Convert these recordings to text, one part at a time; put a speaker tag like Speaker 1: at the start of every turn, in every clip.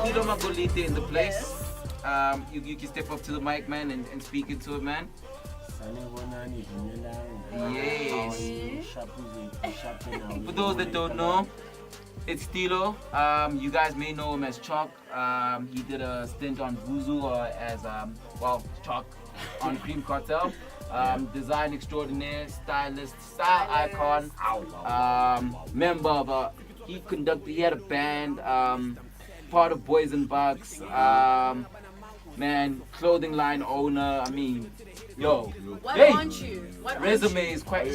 Speaker 1: Tilo Magolide in the place. You can step up to the mic, man, and speak into it, man. Yes. For those that don't know, it's Stilo. You guys may know him as Choc. He did a stint on Vuzu as Choc on Cream Cartel. Design extraordinaire, stylist, style icon. Member of he had a band. Part of boyznbucks. Man, clothing line owner. I mean, yo,
Speaker 2: what aren't you? What
Speaker 1: resume is quite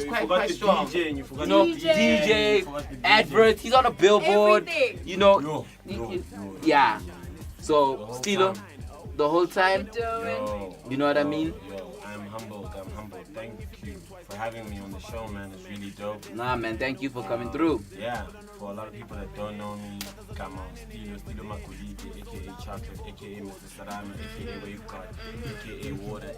Speaker 1: strong.
Speaker 3: DJ and you forgot
Speaker 1: DJ, advert. He's on a billboard.
Speaker 2: Everything.
Speaker 1: You know, yeah. So Stilo, the whole time. You know what I mean?
Speaker 3: Yo, I'm humbled. Thank you for having me on the show, man. It's really dope.
Speaker 1: Nah, man, thank you for coming through.
Speaker 3: Yeah, for a lot of people that don't know me, come on, Stilo Magolide, aka Chocolate, aka Mr. Sarami, aka Wave Card, aka Water,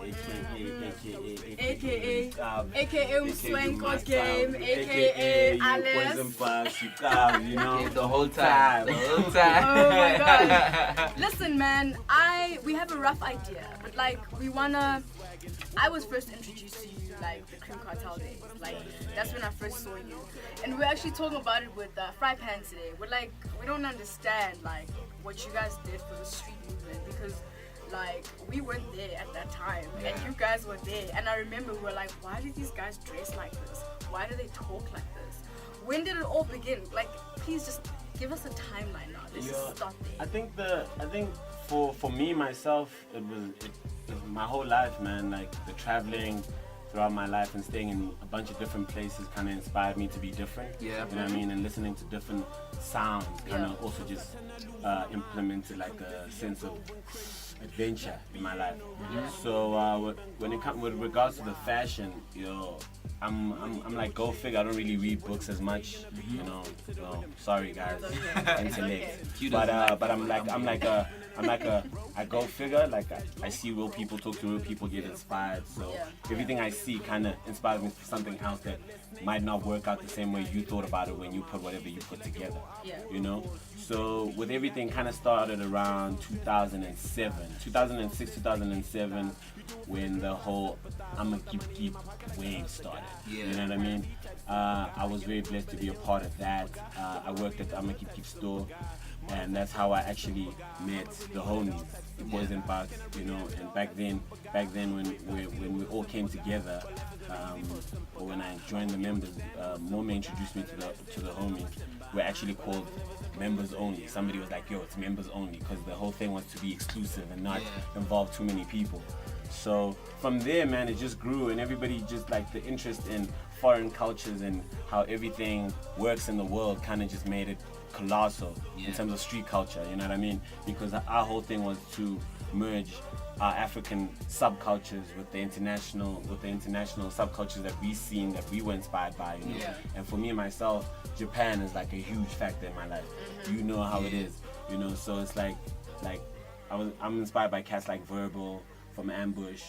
Speaker 2: aka Swanko Game, aka Alice.
Speaker 3: You know,
Speaker 1: the whole time.
Speaker 2: Oh my god. Listen, man, we have a rough idea, but like I was first introduced to you like the Cream Cartel days. Like that's when I first saw you, and we're actually talking about it with Fry Pan today. We don't understand like what you guys did for the street movement because like we weren't there at that time, and you guys were there. And I remember we were like, why do these guys dress like this? Why do they talk like this? When did it all begin? Like, please just give us a timeline now. Let's just start there.
Speaker 3: I think for me myself, it was my whole life, man. Like the traveling throughout my life and staying in a bunch of different places kind of inspired me to be different.
Speaker 1: Yeah.
Speaker 3: You know what I mean? And listening to different sounds kind of also just implemented like a sense of adventure in my life. So when it comes with regards to the fashion, I'm like, go figure. I don't really read books as much, you know. So, sorry guys, intellect. But I go figure. Like I see real people, talk to real people, get inspired. So everything I see kind of inspires me for something else that might not work out the same way you thought about it when you put whatever you put together. You know. So with everything kind of started around 2006, 2007, when the whole I'ma keep wave started. You know what I mean? I was very blessed to be a part of that. I worked at the I'ma keep store, and that's how I actually met the homies, the boyznbucks, you know. And back then when we all came together, or when I joined the members, Mome introduced me to the homies. We're actually called members only. Somebody was like, yo, it's members only, because the whole thing was to be exclusive and not involve too many people. So from there, man, it just grew, and everybody just like the interest in foreign cultures and how everything works in the world kind of just made it colossal in terms of street culture, you know what I mean? Because our whole thing was to merge our African subcultures with the international subcultures that we seen, that we were inspired by, you know? And for me myself, Japan is like a huge factor in my life. You know how it is, you know. So it's like I'm inspired by cats like Verbal from Ambush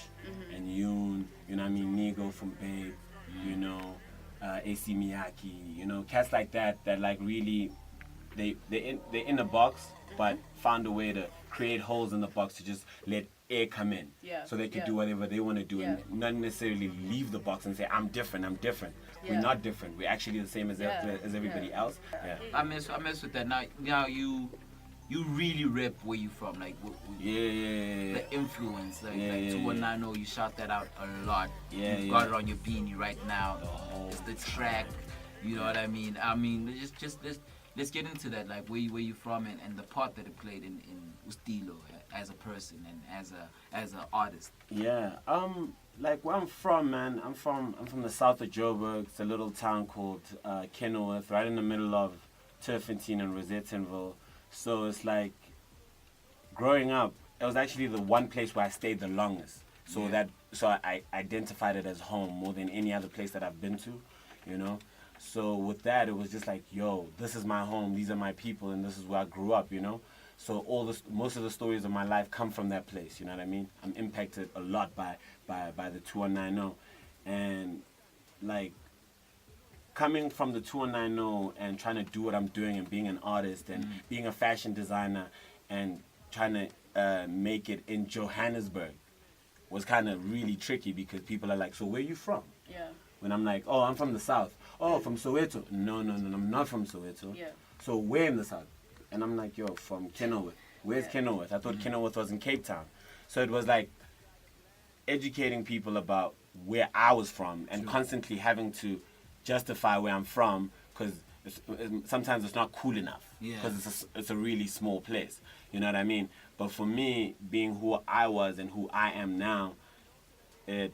Speaker 3: and Yoon, you know what I mean, Nigo from Babe, you know, AC Miyake, you know, cats like that like really they're in the box, but found a way to create holes in the box to just let air come in, so they can do whatever they want to do, and not necessarily leave the box and say I'm different. We're not different. We're actually the same as everybody else.
Speaker 1: I mess with that. Now you really rep where you from, like the influence, like 2190. You shout that out a lot. You've got it on your beanie right now. It's the track. You know what I mean? Just let's get into that, like where you from and the part that it played in Stilo as a person and as an artist.
Speaker 3: Like where I'm from, man. I'm from the south of Joburg. It's a little town called Kenilworth, right in the middle of Turfentine and Rosettenville. So it's like growing up, it was actually the one place where I stayed the longest. So I identified it as home more than any other place that I've been to, you know. So with that, it was just like, yo, this is my home, these are my people, and this is where I grew up, you know? So most of the stories of my life come from that place, you know what I mean? I'm impacted a lot by the 2190. And like, coming from the 2190 and trying to do what I'm doing and being an artist and being a fashion designer and trying to make it in Johannesburg was kind of really tricky, because people are like, so where you from?
Speaker 2: Yeah.
Speaker 3: When I'm like, oh, I'm from the South. Oh, from Soweto. No, I'm not from Soweto.
Speaker 2: Yeah.
Speaker 3: So where in the South? And I'm like, yo, from Kenilworth. Where's Kenilworth? I thought Kenilworth was in Cape Town. So it was like educating people about where I was from and constantly having to justify where I'm from, because sometimes it's not cool enough, because it's a really small place, you know what I mean? But for me, being who I was and who I am now, it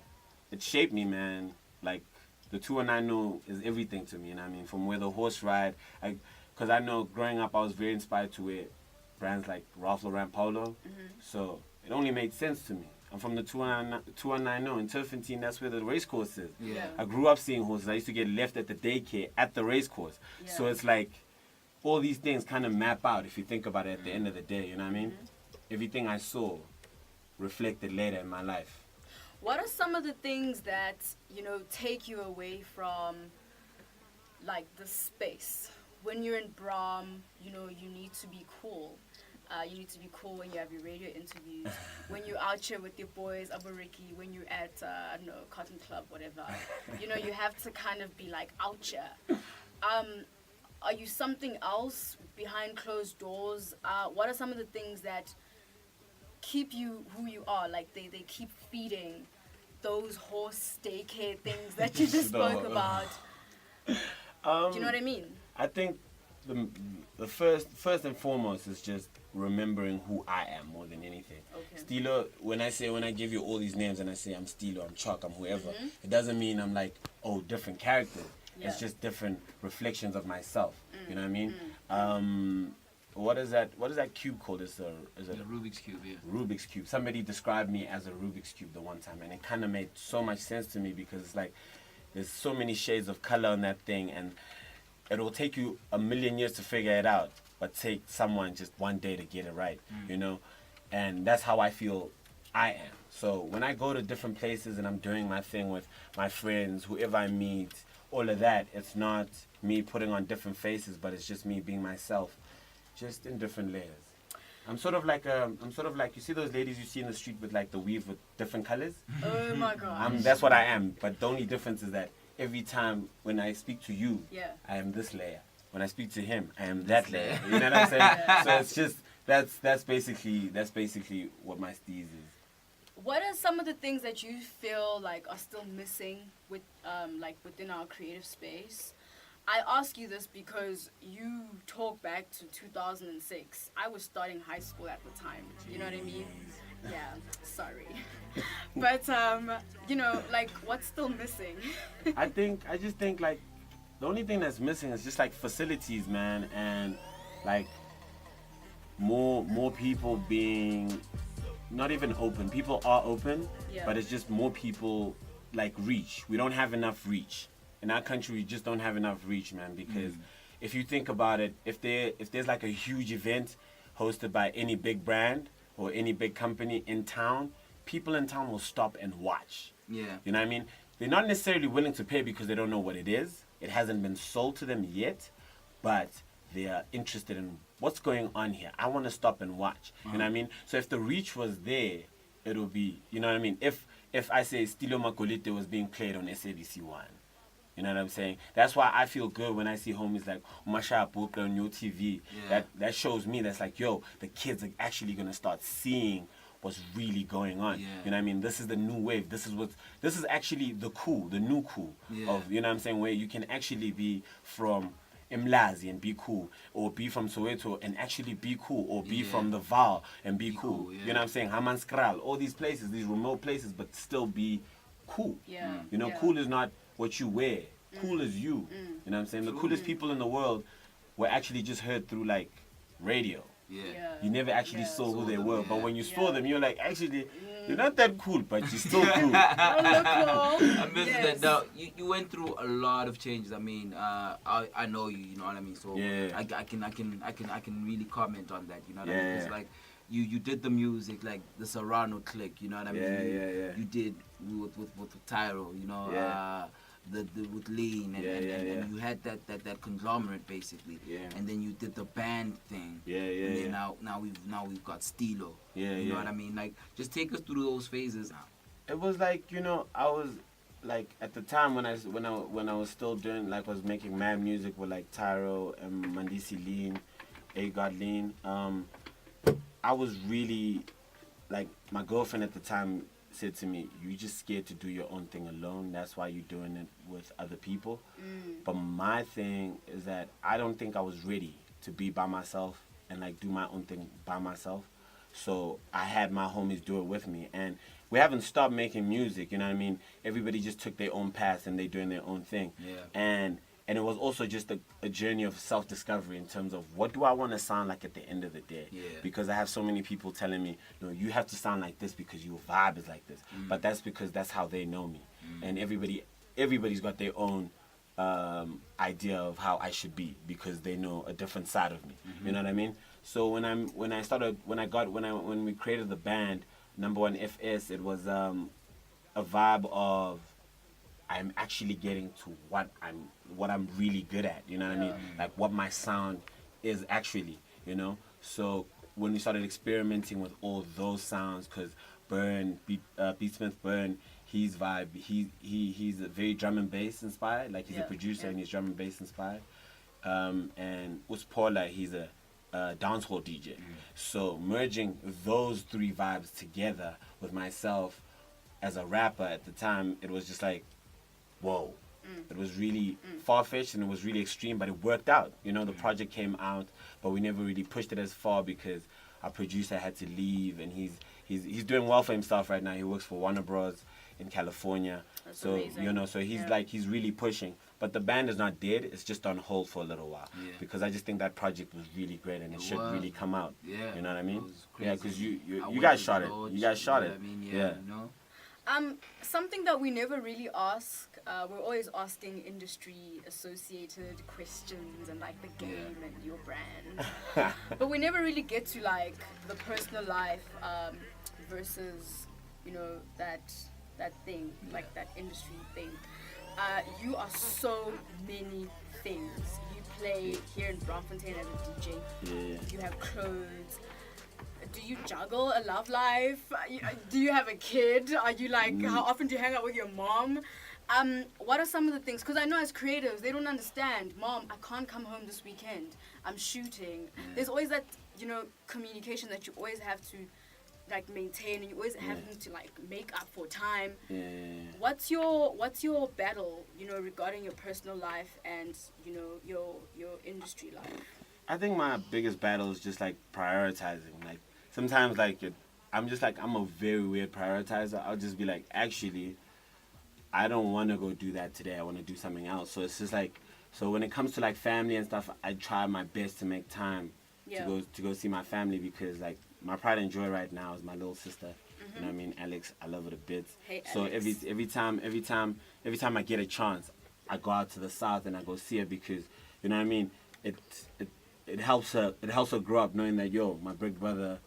Speaker 3: shaped me, man. Like, the 2190 is everything to me, you know what I mean? From where the horse ride, because I know growing up I was very inspired to wear brands like Ralph Lauren Polo, so it only made sense to me. I'm from the 2190 in Turfentine, that's where the race course is.
Speaker 2: Yeah.
Speaker 3: I grew up seeing horses. I used to get left at the daycare at the race course.
Speaker 2: Yeah.
Speaker 3: So it's like, all these things kind of map out if you think about it at the end of the day, you know what I mean? Everything I saw reflected later in my life.
Speaker 2: What are some of the things that, you know, take you away from, like, the space? When you're in Brahm, you know, you need to be cool. You need to be cool when you have your radio interviews. When you're out here with your boys, Abariki, when you're at, I don't know, Cotton Club, whatever. You know, you have to kind of be, like, out here. Are you something else behind closed doors? What are some of the things that keep you who you are? Like, they keep feeding those horse daycare things that you just spoke about. Do you know what I mean?
Speaker 3: I think the first and foremost is just remembering who I am more than anything.
Speaker 2: Okay.
Speaker 3: Stilo, when I give you all these names and I say I'm Stilo, I'm Choc, I'm whoever, it doesn't mean I'm like, oh, different characters.
Speaker 2: Yeah.
Speaker 3: It's just different reflections of myself. You know what I mean? What is that cube called? Is it
Speaker 1: The Rubik's Cube, yeah.
Speaker 3: Rubik's Cube. Somebody described me as a Rubik's Cube the one time, and it kind of made so much sense to me, because it's like there's so many shades of color on that thing, and it will take you a million years to figure it out, but take someone just one day to get it right, you know? And that's how I feel I am. So when I go to different places and I'm doing my thing with my friends, whoever I meet, all of that, it's not me putting on different faces, but it's just me being myself, just in different layers. I'm sort of like you see those ladies you see in the street with like the weave with different colors?
Speaker 2: Oh my God.
Speaker 3: That's what I am, but the only difference is that every time when I speak to you,
Speaker 2: Yeah.
Speaker 3: I am this layer. When I speak to him, I am that layer. You know what I'm saying? So it's just that's basically what my steez is.
Speaker 2: What are some of the things that you feel like are still missing with like within our creative space? I ask you this because you talk back to 2006. I was starting high school at the time. You know what I mean? Yeah, sorry. But you know, like, what's still missing?
Speaker 3: I just think like the only thing that's missing is just like facilities, man, and like more people being not even open. People are open,
Speaker 2: Yeah.
Speaker 3: but it's just more people like reach. We don't have enough reach. In our country, we just don't have enough reach, man, because if you think about it, if there's like a huge event hosted by any big brand or any big company in town, people in town will stop and watch.
Speaker 1: Yeah.
Speaker 3: You know what I mean? They're not necessarily willing to pay because they don't know what it is. It hasn't been sold to them yet, but they are interested in what's going on here. I want to stop and watch. You know what I mean? So if the reach was there, it would be, you know what I mean? If I say Stilo Magolide was being played on SABC1, you know what I'm saying? That's why I feel good when I see homies like Masha Apoka on your TV.
Speaker 1: Yeah.
Speaker 3: That shows me that's like, yo, the kids are actually going to start seeing what's really going on.
Speaker 1: Yeah.
Speaker 3: You know what I mean? This is the new wave. This is actually the new cool of, you know what I'm saying, where you can actually be from Mlazi and be cool, or be from Soweto and actually be cool, or be from the VOW and be cool. You know what I'm saying? Hammanskraal, all these places, these remote places, but still be cool.
Speaker 2: Yeah.
Speaker 3: You know, cool is not what you wear. Cool is you. You know what I'm saying? The coolest people in the world were actually just heard through like radio.
Speaker 1: Yeah.
Speaker 3: You never actually saw who they were, but when you saw
Speaker 2: Yeah.
Speaker 3: them, you're like, actually, you're not that cool, but you're still cool.
Speaker 1: I miss that. Now, you went through a lot of changes. I mean, I know you. You know what I mean. So I can really comment on that. You know what I mean? It's like you did the music, like the Serrano click. You know what I mean? You did with TELLo. You know. With Lean and you had that conglomerate basically, and then you did the band thing, and then now we've got Stilo. You know what I mean? Like, just take us through those phases.
Speaker 3: It was like, you know, I was like, at the time when I was still doing, like, was making mad music with like TELLo and Mandisi Lean, God Lean. I was really, like, my girlfriend at the time said to me, "You just scared to do your own thing alone. That's why you're doing it with other people." But my thing is that I don't think I was ready to be by myself and like do my own thing by myself. So I had my homies do it with me, and we haven't stopped making music. You know what I mean? Everybody just took their own path and they doing their own thing. And it was also just a journey of self-discovery in terms of what do I want to sound like at the end of the day. Because I have so many people telling me, no, you have to sound like this because your vibe is like this. But that's because that's how they know me. And everybody's got their own idea of how I should be because they know a different side of me. You know what I mean? So when we created the band, Number One FS, it was a vibe of I'm actually getting to what I'm really good at, you know what I mean? Like what my sound is actually, you know? So when we started experimenting with all those sounds, because Beatsmith Burn, his vibe, he's a very drum and bass inspired, like he's a producer and he's drum and bass inspired. And Paula, he's a dancehall DJ. So merging those three vibes together with myself as a rapper at the time, it was just like, whoa. It was really far-fetched and it was really extreme, but it worked out. You know, the project came out, but we never really pushed it as far because our producer had to leave, and he's doing well for himself right now. He works for Warner Bros. In California.
Speaker 2: That's
Speaker 3: so
Speaker 2: amazing.
Speaker 3: you know, so he's really pushing. But the band is not dead, it's just on hold for a little while. Because I just think that project was really great and it should really come out. You know what I mean? Because you guys shot it. You guys shot it.
Speaker 1: I mean, you know?
Speaker 2: Something that we never really ask, we're always asking industry associated questions and like the game and your brand. But we never really get to like the personal life versus, you know, that thing, like that industry thing. You are so many things. You play here in Braamfontein as a DJ. You have clothes. Do you juggle a love life? Do you have a kid? Are you like, how often do you hang out with your mom? What are some of the things? Because I know as creatives, they don't understand. Mom, I can't come home this weekend. I'm shooting. There's always that, you know, communication that you always have to like maintain, and you always have to like make up for time. What's your battle, you know, regarding your personal life and, you know, your industry life?
Speaker 3: I think my biggest battle is just like prioritizing. Like sometimes like I'm a very weird prioritizer. I'll just be like, actually, I don't want to go do that today. I want to do something else. So it's just like, so when it comes to like family and stuff, I try my best to make time to go see my family, because like my pride and joy right now is my little sister. You know what I mean? Alex, I love her to bits.
Speaker 2: Hey,
Speaker 3: so
Speaker 2: Alex.
Speaker 3: every time I get a chance, I go out to the south and I go see her, because you know what I mean? It helps her grow up knowing that, yo, my big brother,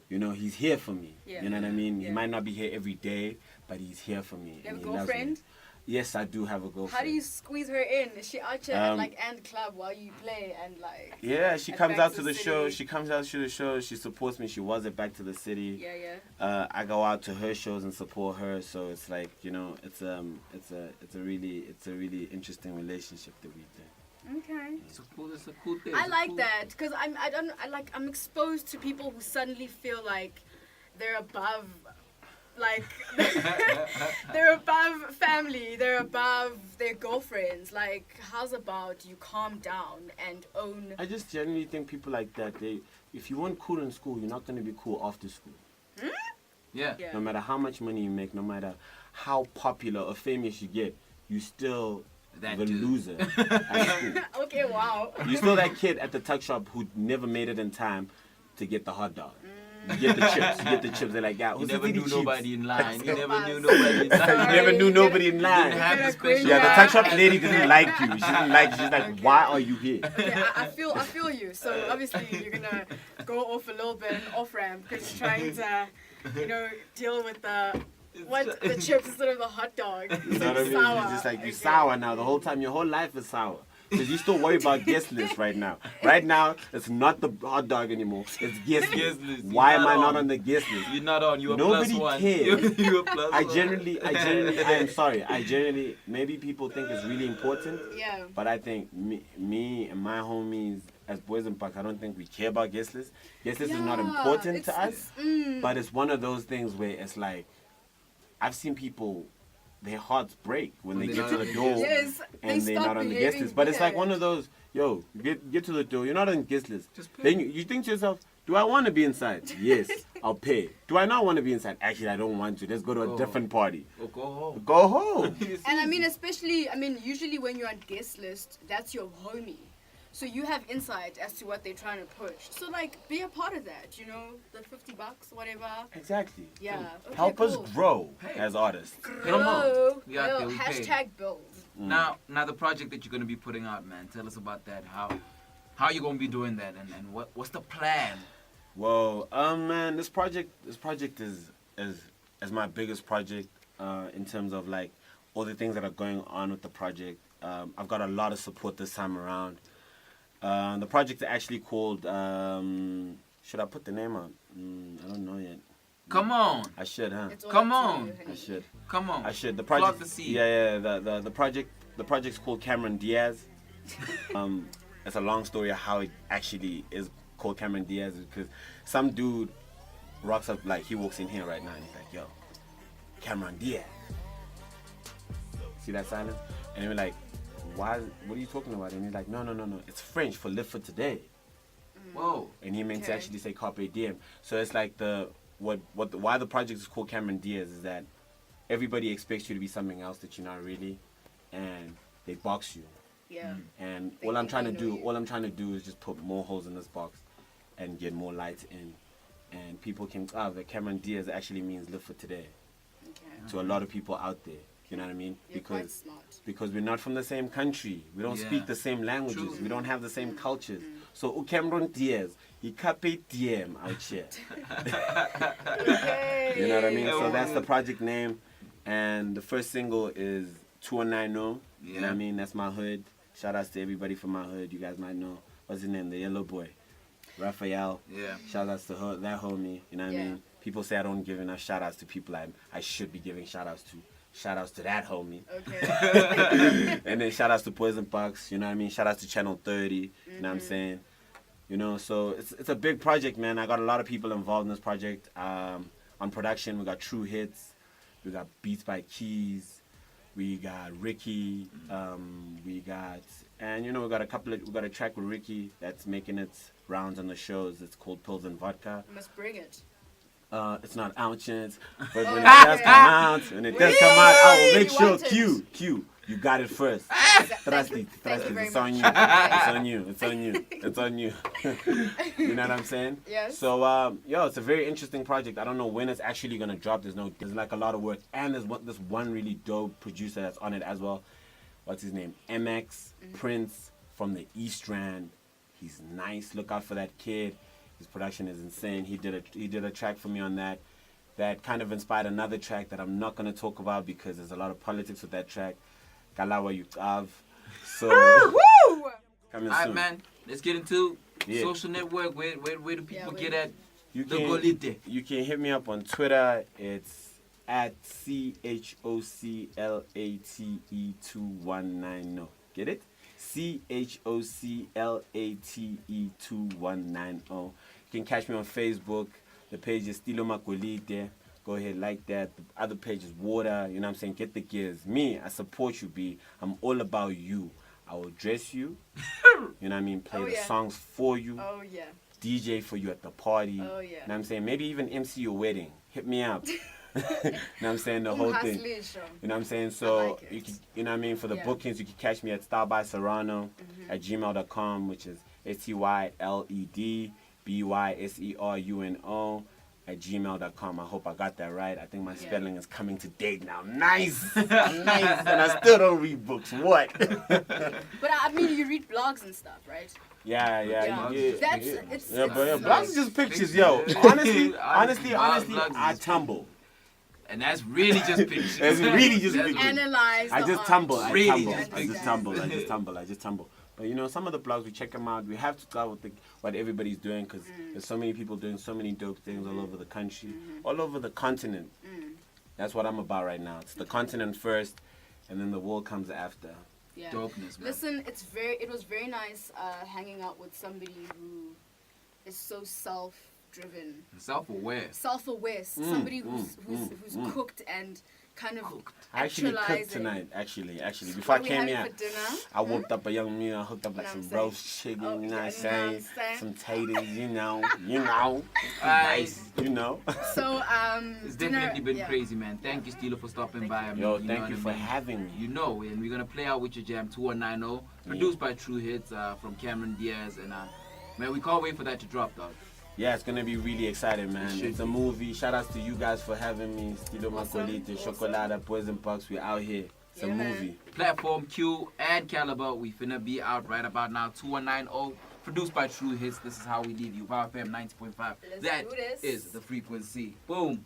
Speaker 3: you know, he's here for me. You know what I mean? He might not be here every day, but he's here for me.
Speaker 2: You have
Speaker 3: and
Speaker 2: a
Speaker 3: he loves
Speaker 2: girlfriend?
Speaker 3: me. Yes, I do have a girlfriend.
Speaker 2: How do you squeeze her in? Is she out here at like and club while you play and like?
Speaker 3: Yeah, she comes
Speaker 2: Back
Speaker 3: out
Speaker 2: to
Speaker 3: to
Speaker 2: the
Speaker 3: the show.
Speaker 2: City?
Speaker 3: She comes out to the show. She supports me. She was at Back to the City. I go out to her shows and support her. So it's like, you know, it's a really interesting relationship that we do.
Speaker 2: Okay.
Speaker 1: It's a cool thing.
Speaker 2: I like that because I'm exposed to people who suddenly feel like they're above, like they're above family, they're above their girlfriends. Like, how's about you calm down and own?
Speaker 3: I just genuinely think people like that, if you weren't cool in school, you're not going to be cool after school. No matter how much money you make, no matter how popular or famous you get, you still the loser at school.
Speaker 2: Okay, wow.
Speaker 3: You're still that kid at the tuck shop who never made it in time to get the hot dog. You get the chips. You get the chips. They're like, yeah,
Speaker 1: You
Speaker 3: who's
Speaker 1: never
Speaker 3: the
Speaker 1: knew
Speaker 3: chips?
Speaker 1: nobody in line. You never knew
Speaker 2: You
Speaker 1: nobody in line.
Speaker 3: You never knew nobody in
Speaker 1: You
Speaker 3: line.
Speaker 1: didn't have the special.
Speaker 3: Yeah, the tuck shop lady didn't like you. She didn't like you. She's like,
Speaker 2: Okay.
Speaker 3: why are you here?
Speaker 2: Okay, I feel you. So obviously you're gonna go off a little bit and off ramp because you're trying to, deal with the chips instead of the hot dog.
Speaker 3: You know what I mean?
Speaker 2: Sour.
Speaker 3: You're just like, you're
Speaker 2: Okay.
Speaker 3: sour now. The whole time, your whole life is sour. Because you still worry about guest list right now. Right now, it's not the hot dog anymore. It's guest
Speaker 1: Guest
Speaker 3: list.
Speaker 1: list.
Speaker 3: Why
Speaker 1: You're
Speaker 3: am I
Speaker 1: not
Speaker 3: not
Speaker 1: on.
Speaker 3: on the guest list?
Speaker 1: You're not on. You're a
Speaker 3: Nobody
Speaker 1: plus one.
Speaker 3: cares.
Speaker 1: You're a plus
Speaker 3: I
Speaker 1: one.
Speaker 3: generally, I am sorry. I generally, maybe people think it's really important.
Speaker 2: Yeah.
Speaker 3: But I think me and my homies as boyznbucks, I don't think we care about guest list. Guest list is not important to us. But it's one of those things where it's like, I've seen people, their hearts break when they
Speaker 1: When
Speaker 3: get
Speaker 1: they're
Speaker 3: to
Speaker 1: not
Speaker 3: the
Speaker 1: on the
Speaker 3: door
Speaker 1: guest
Speaker 2: Yes,
Speaker 3: and
Speaker 2: they
Speaker 3: they're
Speaker 2: stop
Speaker 3: not on the guest
Speaker 2: behaving
Speaker 3: list. But it's like
Speaker 2: weird.
Speaker 3: one of those, yo, get to the door, you're not on the guest list.
Speaker 1: Just pay.
Speaker 3: Then you think to yourself, do I want to be inside? Yes, I'll pay. Do I not want to be inside? Actually, I don't want to. Let's go to a
Speaker 1: Go
Speaker 3: different party.
Speaker 1: Oh, go home.
Speaker 3: Go home.
Speaker 2: And usually when you're on guest list, that's your homie. So you have insight as to what they're trying to push. So like, be a part of that, the $50, whatever.
Speaker 3: Exactly.
Speaker 2: Yeah. Okay,
Speaker 3: Help
Speaker 2: cool.
Speaker 3: us grow
Speaker 1: Hey.
Speaker 3: as artists.
Speaker 1: Come on.
Speaker 2: Grow,
Speaker 1: We out there, we pay.
Speaker 2: hashtag build.
Speaker 1: Now the project that you're gonna be putting out, man. Tell us about that. How you gonna be doing that, and what's the plan?
Speaker 3: Well, man, this project is my biggest project in terms of like all the things that are going on with the project. I've got a lot of support this time around. The project is actually called. Should I put the name out? I don't know yet.
Speaker 1: Come on,
Speaker 3: I should, huh?
Speaker 2: It's all
Speaker 1: Come
Speaker 2: up to
Speaker 1: on.
Speaker 2: you, honey.
Speaker 3: I should.
Speaker 1: come on.
Speaker 3: I should. The
Speaker 1: Plot
Speaker 3: project.
Speaker 1: the seed.
Speaker 3: Yeah. The project's called Cameron Diaz. It's a long story of how it actually is called Cameron Diaz because some dude rocks up like he walks in here right now and he's like, "Yo, Cameron Diaz." See that silence? And we're like, "Why? What are you talking about?" And he's like, "No. It's French for live for today."
Speaker 1: Whoa.
Speaker 3: And he meant to
Speaker 2: Okay.
Speaker 3: actually say carpe diem. So it's like why the project is called Cameron Diaz is that everybody expects you to be something else that you're not really, and they box you.
Speaker 2: Yeah.
Speaker 3: And
Speaker 2: They
Speaker 3: all I'm
Speaker 2: think
Speaker 3: trying to
Speaker 2: they know
Speaker 3: do,
Speaker 2: you.
Speaker 3: is just put more holes in this box, and get more lights in, and people can that Cameron Diaz actually means live for today
Speaker 2: Okay.
Speaker 3: to a lot of people out there. You know what I mean?
Speaker 2: You're quite smart.
Speaker 3: Because we're not from the same country. We don't
Speaker 1: Yeah.
Speaker 3: speak the same languages.
Speaker 1: True.
Speaker 3: We don't have the same cultures. So Cameron Diaz, he carpe diem out here.
Speaker 2: Okay.
Speaker 3: You know what I mean? So
Speaker 1: Yeah.
Speaker 3: that's the project name, and the first single is 219. You know what
Speaker 1: Yeah.
Speaker 3: I mean? That's my hood. Shout outs to everybody from my hood. You guys might know. What's his name? The yellow boy, Raphael.
Speaker 1: Yeah.
Speaker 3: Shout outs to that homie. You know what I
Speaker 2: Yeah.
Speaker 3: mean? People say I don't give enough shout outs to people I should be giving shout outs to. Shout outs to that homie.
Speaker 2: Okay.
Speaker 3: And then shout outs to boyznbucks. You know what I mean? Shout outs to CHANNELthirty. You know what I'm saying? So it's a big project, man. I got a lot of people involved in this project. On production, we got True Hits. We got Beats by Keys. We got Ricky. We got a track with Ricky that's making its rounds on the shows. It's called Pills and Vodka.
Speaker 2: You must bring it.
Speaker 3: It's not out yet, but when it
Speaker 2: Okay.
Speaker 3: does come out, I will make
Speaker 2: We
Speaker 3: sure
Speaker 2: want it.
Speaker 3: Q, you got it first. Trust it.
Speaker 2: Thank you very
Speaker 3: It's on you.
Speaker 2: much.
Speaker 3: It's on you. You know what I'm saying?
Speaker 2: Yes.
Speaker 3: So, it's a very interesting project. I don't know when it's actually gonna drop. There's like a lot of work, and there's this one really dope producer that's on it as well. What's his name? MX Prince from the East Rand. He's nice. Look out for that kid. His production is insane. He did a track for me on that. That kind of inspired another track that I'm not gonna talk about because there's a lot of politics with that track. Kalawa Yukav. So
Speaker 2: Woo!
Speaker 3: coming
Speaker 1: All right,
Speaker 3: soon.
Speaker 1: man. Let's get into
Speaker 3: Yeah.
Speaker 1: social network. Where do people
Speaker 2: Yeah,
Speaker 1: get at
Speaker 3: You
Speaker 1: the
Speaker 3: can
Speaker 1: Magolide?
Speaker 3: you can hit me up on Twitter. It's at CHOCLATE2190. Get it? CHOCLATE2190. You can catch me on Facebook. The page is Stilo Magolide. Go ahead, like that. The other page is Water. You know what I'm saying? Get the gears. Me, I support you, B. I'm all about you. I will dress you. You know what I mean? Play
Speaker 2: Oh,
Speaker 3: the
Speaker 2: yeah.
Speaker 3: songs for you.
Speaker 2: Oh yeah.
Speaker 3: DJ for you at the party.
Speaker 2: Oh, yeah.
Speaker 3: You know what I'm saying? Maybe even MC your wedding. Hit me up. You know what I'm saying? The whole thing. You know what I'm saying? So,
Speaker 2: like it.
Speaker 3: you can, you know what I mean? For the
Speaker 2: Yeah.
Speaker 3: bookings, you can catch me at stylebyserrano at gmail.com, which is STYLED BYSERUNO @gmail.com. I hope I got that right. I think my spelling is coming to date now. Nice. Nice. And I still don't read books. What?
Speaker 2: But I mean, you read blogs and stuff, right?
Speaker 3: Yeah. Blogs is just pictures, yo. Honestly, I tumble.
Speaker 1: And that's really just pictures.
Speaker 3: It's really just pictures.
Speaker 2: Analyze.
Speaker 3: I just
Speaker 2: art.
Speaker 3: tumble. I
Speaker 2: Just
Speaker 3: just tumble. But you know, some of the blogs, we check them out. We have to start with what everybody's doing, because there's so many people doing so many dope things all over the country, all over the continent. That's what I'm about right now. It's the continent first, and then the world comes after.
Speaker 2: Yeah.
Speaker 1: Dopeness, man.
Speaker 2: Listen, it was very nice hanging out with somebody who is so self-driven,
Speaker 1: self-aware,
Speaker 2: somebody who's cooked and kind of
Speaker 3: I actually cooked tonight. Actually, before I came here, I whooped up a young meal. I hooked up like some roast chicken. You know what I'm saying? Some taters. You know. Nice. You know.
Speaker 2: So
Speaker 1: it's definitely been crazy, man. Thank you, Stilo, for stopping by.
Speaker 3: Yo, thank you for having me.
Speaker 1: You know, and we're gonna play out with your jam 2190, produced by True Hits from Cameron Diaz, and man, we can't wait for that to drop, dog.
Speaker 3: Yeah, it's gonna be really exciting, man. It's a movie. Shout outs to you guys for having me. Stilo, Magolide, Chocolate, boyznbucks. We out here. It's a movie.
Speaker 1: Platform Q and Caliber. We finna be out right about now. 2190, produced by True Hits. This is how we leave you. WOW FM 90.5. That is the frequency. Boom.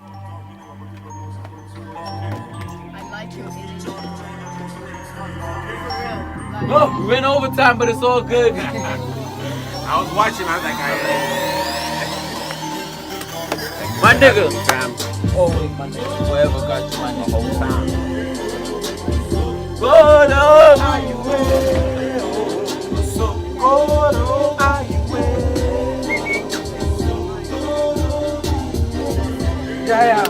Speaker 2: I like your energy. For real.
Speaker 1: Oh, we went overtime, but it's all good.
Speaker 3: I was watching, I was like,
Speaker 1: my nigga.
Speaker 3: Always my nigga.
Speaker 1: Whoever got you, my nigga.
Speaker 3: The whole time.
Speaker 1: Good up. Yeah.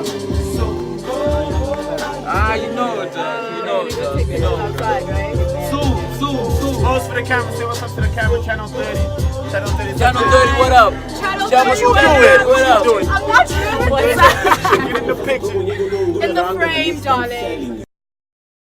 Speaker 1: You know it, you know it. Sue.
Speaker 3: Post for the camera, say what's up to the camera, CHANNELthirty.
Speaker 1: CHANNELthirty, what up?
Speaker 2: CHANNELthirty,
Speaker 1: what up?
Speaker 2: I'm not sure what
Speaker 3: Get in the picture.
Speaker 2: in the frame, darling.